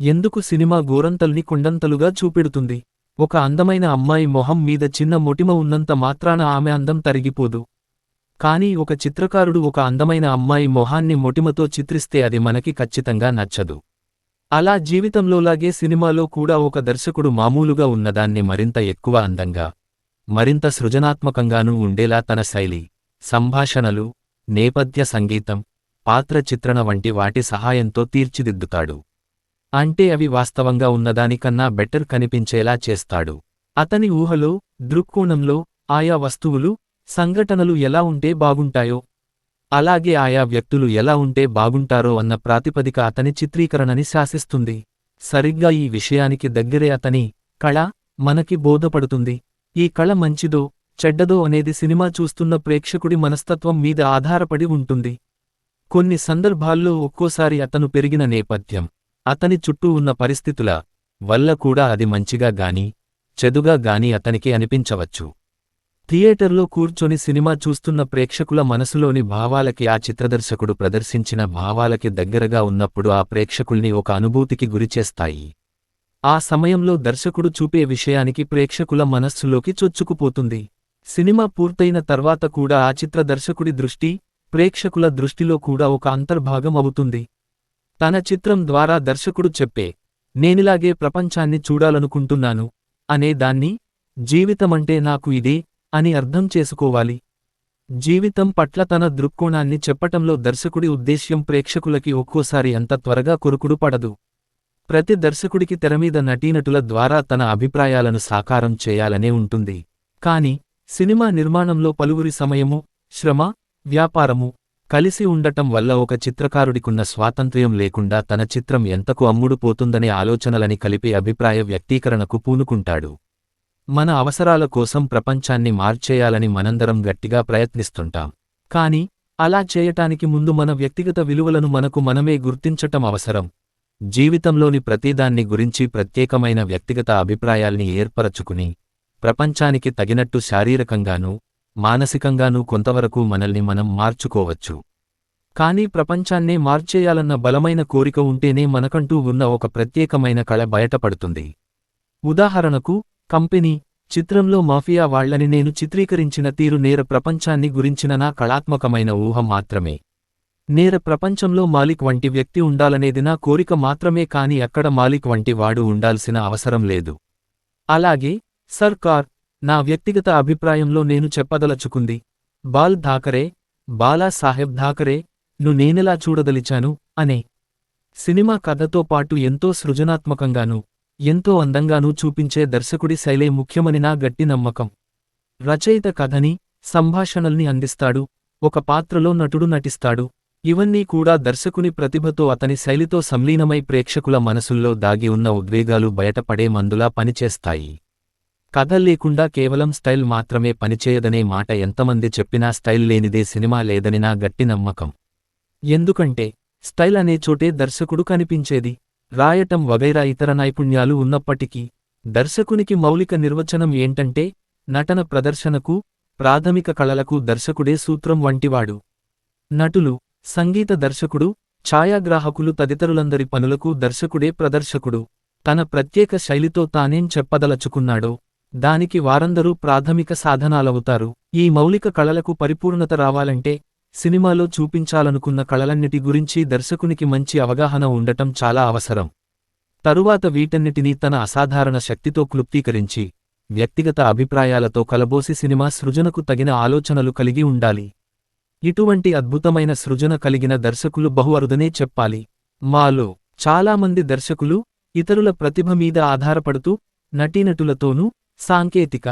ఎందుకు సినిమా గోరంతల్ని కొండంతలుగా చూపెడుతుంది. ఒక అందమైన అమ్మాయి మొహం మీద చిన్న మొటిమ ఉన్నంత మాత్రాన ఆమె అందం తరిగిపోదు. కానీ ఒక చిత్రకారుడు ఒక అందమైన అమ్మాయి మొహాన్ని మొటిమతో చిత్రిస్తే అది మనకి ఖచ్చితంగా నచ్చదు. అలా జీవితంలోలాగే సినిమాలో కూడా ఒక దర్శకుడు మామూలుగా ఉన్నదాన్ని మరింత ఎక్కువ అందంగా, మరింత సృజనాత్మకంగానూ ఉండేలా తన శైలి, సంభాషణలు, నేపథ్య సంగీతం, పాత్ర చిత్రణ వంటి వాటి సహాయంతో తీర్చిదిద్దుతాడు. అంటే అవి వాస్తవంగా ఉన్నదానికన్నా బెటర్ కనిపించేలా చేస్తాడు. అతని ఊహలో, దృక్కోణంలో ఆయా వస్తువులు, సంఘటనలు ఎలా ఉంటే బాగుంటాయో, అలాగే ఆయా వ్యక్తులు ఎలా ఉంటే బాగుంటారో అన్న ప్రాతిపదిక అతని చిత్రీకరణని శాసిస్తుంది. సరిగ్గా ఈ విషయానికి దగ్గరే అతని కళ మనకి బోధపడుతుంది. ఈ కళ మంచిదో, చెడ్డదో అనేది సినిమా చూస్తున్న ప్రేక్షకుడి మనస్తత్వం మీద ఆధారపడి ఉంటుంది. కొన్ని సందర్భాల్లో ఒక్కోసారి అతను పెరిగిన నేపథ్యం, అతని చుట్టూ ఉన్న పరిస్థితుల వల్ల కూడా అది మంచిగా గాని, చెడుగా గాని అతనికి అనిపించవచ్చు. థియేటర్లో కూర్చొని సినిమా చూస్తున్న ప్రేక్షకుల మనసులోని భావాలకి ఆ చిత్రదర్శకుడు ప్రదర్శించిన భావాలకి దగ్గరగా ఉన్నప్పుడు ఆ ప్రేక్షకుల్ని ఒక అనుభూతికి గురిచేస్తాయి. ఆ సమయంలో దర్శకుడు చూపే విషయానికి ప్రేక్షకుల మనస్సులోకి చొచ్చుకుపోతుంది. సినిమా పూర్తయిన తర్వాత కూడా ఆ చిత్ర దర్శకుడి దృష్టి, ప్రేక్షకుల దృష్టిలో కూడా ఒక అంతర్భాగం అవుతుంది. తన చిత్రం ద్వారా దర్శకుడు చెప్పే, నేనిలాగే ప్రపంచాన్ని చూడాలనుకుంటున్నాను అనే దాన్ని, జీవితమంటే నాకు ఇదే అని అర్థం చేసుకోవాలి. జీవితం పట్ల తన దృక్కోణాన్ని చెప్పటంలో దర్శకుడి ఉద్దేశ్యం ప్రేక్షకులకి ఒక్కోసారి అంత త్వరగా కొరుకుడు పడదు. ప్రతి దర్శకుడికి తెరమీద నటీనటుల ద్వారా తన అభిప్రాయాలను సాకారం చేయాలనే ఉంటుంది. కాని సినిమా నిర్మాణంలో పలువురి సమయము, శ్రమ, వ్యాపారము కలిసి ఉండటం వల్ల ఒక చిత్రకారుడికున్న స్వాతంత్ర్యం లేకుండా తన చిత్రం ఎంతకు అమ్ముడుపోతుందనే ఆలోచనలని కలిపి అభిప్రాయ వ్యక్తీకరణకు పూనుకుంటాడు. మన అవసరాల కోసం ప్రపంచాన్ని మార్చేయాలని మనందరం గట్టిగా ప్రయత్నిస్తుంటాం. కాని అలా చేయటానికి ముందు మన వ్యక్తిగత విలువలను మనకు మనమే గుర్తించటం అవసరం. జీవితంలోని ప్రతిదాన్ని గురించి ప్రత్యేకమైన వ్యక్తిగత అభిప్రాయాల్ని ఏర్పరచుకుని, ప్రపంచానికి తగినట్టు శారీరకంగానూ, మానసికంగానూ కొంతవరకు మనల్ని మనం మార్చుకోవచ్చు. కానీ ప్రపంచాన్నే మార్చేయాలన్న బలమైన కోరిక ఉంటేనే మనకంటూ ఉన్న ఒక ప్రత్యేకమైన కళ బయటపడుతుంది. ఉదాహరణకు, కంపెనీ చిత్రంలో మాఫియా వాళ్లని నేను చిత్రీకరించిన తీరు నేర ప్రపంచాన్ని గురించిన నా కళాత్మకమైన ఊహ మాత్రమే. నేర ప్రపంచంలో మాలిక్ వంటి వ్యక్తి ఉండాలనేది నా కోరిక మాత్రమే, కాని అక్కడ మాలిక్ వంటి వాడు ఉండాల్సిన అవసరం లేదు. అలాగే సర్కార్ నా వ్యక్తిగత అభిప్రాయంలో నేను చెప్పదలచుకుంది, బాల్ ఠాకరే, బాలా సాహెబ్ ఠాకరే ను నేనెలా చూడదలిచాను అనే. సినిమా కథతో పాటు ఎంతో సృజనాత్మకంగానూ, ఎంతో అందంగానూ చూపించే దర్శకుడి శైలే ముఖ్యమని నా గట్టి నమ్మకం. రచయిత కథని, సంభాషణల్ని అందిస్తాడు, ఒక పాత్రలో నటుడు నటిస్తాడు. ఇవన్నీ కూడా దర్శకుని ప్రతిభతో అతని శైలితో సంలీనమై ప్రేక్షకుల మనసుల్లో దాగి ఉన్న ఉద్వేగాలు బయటపడే మందులా పనిచేస్తాయి. కథ లేకుండా కేవలం స్టైల్ మాత్రమే పనిచేయదనే మాట ఎంతమంది చెప్పినా స్టైల్ లేనిదే సినిమా లేదని నా గట్టి నమ్మకం. ఎందుకంటే స్టైల్ అనే చోటే దర్శకుడు కనిపించేది. రాయటం వగైరా ఇతర నైపుణ్యాలు ఉన్నప్పటికీ దర్శకునికి మౌలిక నిర్వచనం ఏంటంటే, నటన ప్రదర్శనకు, ప్రాథమిక కళలకు దర్శకుడే సూత్రం వంటివాడు. నటులు, సంగీత దర్శకుడు, ఛాయాగ్రాహకులు తదితరులందరి పనులకు దర్శకుడే ప్రదర్శకుడు. తన ప్రత్యేక శైలితో తానేం చెప్పదలచుకున్నాడో దానికి వారందరూ ప్రాథమిక సాధనాలవుతారు. ఈ మౌలిక కళలకు పరిపూర్ణత రావాలంటే సినిమాలో చూపించాలనుకున్న కళలన్నిటి గురించి దర్శకునికి మంచి అవగాహన ఉండటం చాలా అవసరం. తరువాత వీటన్నిటినీ తన అసాధారణ శక్తితో క్లుప్తీకరించి, వ్యక్తిగత అభిప్రాయాలతో కలబోసి సినిమా సృజనకు తగిన ఆలోచనలు కలిగి ఉండాలి. ఇటువంటి అద్భుతమైన సృజన కలిగిన దర్శకులు బహు అరుదనే చెప్పాలి. మాలో చాలామంది దర్శకులు ఇతరుల ప్రతిభ మీద ఆధారపడుతూ నటీనటులతోనూ, సాంకేతిక